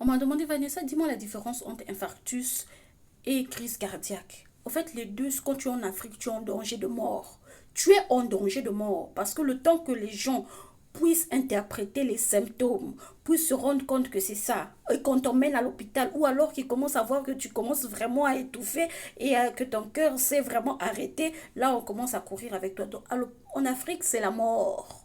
On m'a demandé, Vanessa, dis-moi la différence entre infarctus et crise cardiaque. En fait, les deux, quand tu es en Afrique, tu es en danger de mort. Tu es en danger de mort parce que le temps que les gens puissent interpréter les symptômes, puissent se rendre compte que c'est ça, et qu'on t'emmène à l'hôpital, ou alors qu'ils commencent à voir que tu commences vraiment à étouffer et que ton cœur s'est vraiment arrêté, là on commence à courir avec toi. Donc, en Afrique, c'est la mort.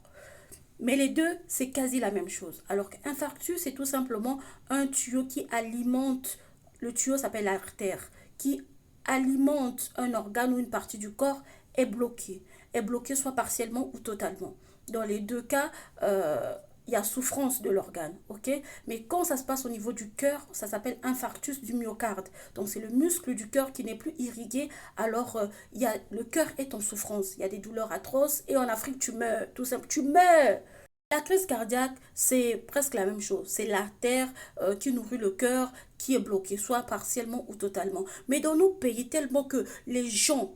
Mais les deux, c'est quasi la même chose. Alors qu'infarctus, c'est tout simplement un tuyau qui alimente, le tuyau s'appelle l'artère, qui alimente un organe ou une partie du corps est bloqué. Est bloqué soit partiellement ou totalement. Dans les deux cas, il y a souffrance de l'organe, ok? Mais quand ça se passe au niveau du cœur, ça s'appelle infarctus du myocarde. Donc c'est le muscle du cœur qui n'est plus irrigué, alors le cœur est en souffrance. Il y a des douleurs atroces et en Afrique, tu meurs, tout simple, tu meurs. La crise cardiaque, c'est presque la même chose. C'est l'artère qui nourrit le cœur qui est bloquée, soit partiellement ou totalement. Mais dans nos pays, tellement que les gens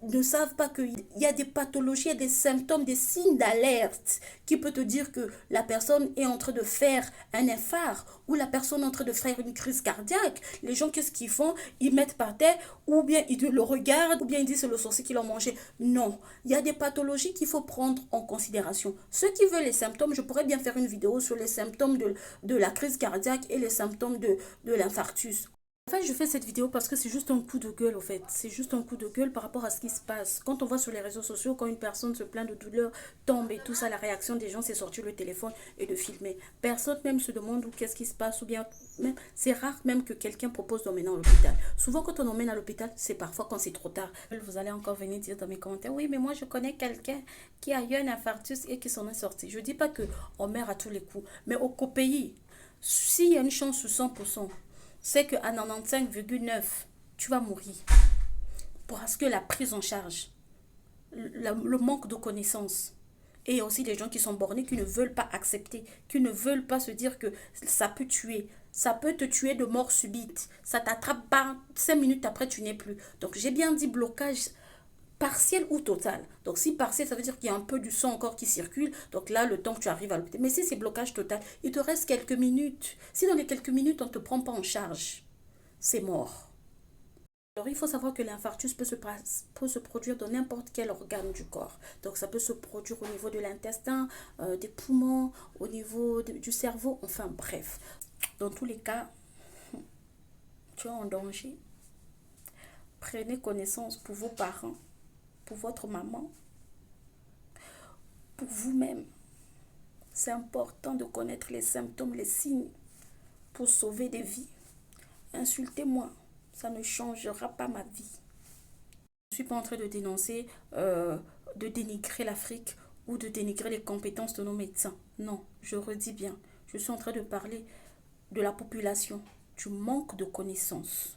ne savent pas qu'il y a des pathologies, des symptômes, des signes d'alerte qui peut te dire que la personne est en train de faire un infarct ou la personne est en train de faire une crise cardiaque. Les gens, qu'est-ce qu'ils font? Ils mettent par terre ou bien ils le regardent ou bien ils disent c'est le sorcier qui l'a mangé. Non, il y a des pathologies qu'il faut prendre en considération. Ceux qui veulent les symptômes, je pourrais bien faire une vidéo sur les symptômes de la crise cardiaque et les symptômes de l'infarctus. En fait, je fais cette vidéo parce que c'est juste un coup de gueule, en fait. C'est juste un coup de gueule par rapport à ce qui se passe. Quand on voit sur les réseaux sociaux, quand une personne se plaint de douleur, tombe et tout ça, la réaction des gens, c'est sortir le téléphone et de filmer. Personne même se demande où qu'est-ce qui se passe ou bien même, c'est rare même que quelqu'un propose d'emmener à l'hôpital. Souvent, quand on emmène à l'hôpital, c'est parfois quand c'est trop tard. Vous allez encore venir dire dans mes commentaires, oui, mais moi, je connais quelqu'un qui a eu un infarctus et qui s'en est sorti. Je dis pas que on meurt à tous les coups, mais au pays, s'il y a une chance sur 100%, c'est qu'à 95,9, tu vas mourir. Parce que la prise en charge, le manque de connaissances, et aussi des gens qui sont bornés, qui ne veulent pas accepter, qui ne veulent pas se dire que ça peut tuer. Ça peut te tuer de mort subite. Ça t'attrape pas 5 minutes après, tu n'es plus. Donc j'ai bien dit blocage partiel ou total. Donc si partiel, ça veut dire qu'il y a un peu du sang encore qui circule. Donc là, le temps que tu arrives à l'hôpital. Mais si c'est blocage total, il te reste quelques minutes. Si dans les quelques minutes, on ne te prend pas en charge, c'est mort. Alors, il faut savoir que l'infarctus peut se produire dans n'importe quel organe du corps. Donc, ça peut se produire au niveau de l'intestin, des poumons, au niveau du cerveau, enfin bref. Dans tous les cas, tu es en danger. Prenez connaissance pour vos parents, pour votre maman, pour vous-même. C'est important de connaître les symptômes, les signes pour sauver des vies. Insultez-moi, ça ne changera pas ma vie. Je ne suis pas en train de dénoncer, de dénigrer l'Afrique ou de dénigrer les compétences de nos médecins. Non, je redis bien, je suis en train de parler de la population, du manque de connaissances.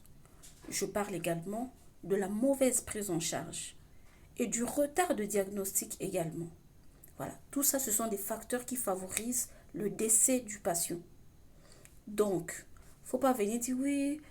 Je parle également de la mauvaise prise en charge et du retard de diagnostic également. Voilà, tout ça, ce sont des facteurs qui favorisent le décès du patient. Donc, faut pas venir dire oui,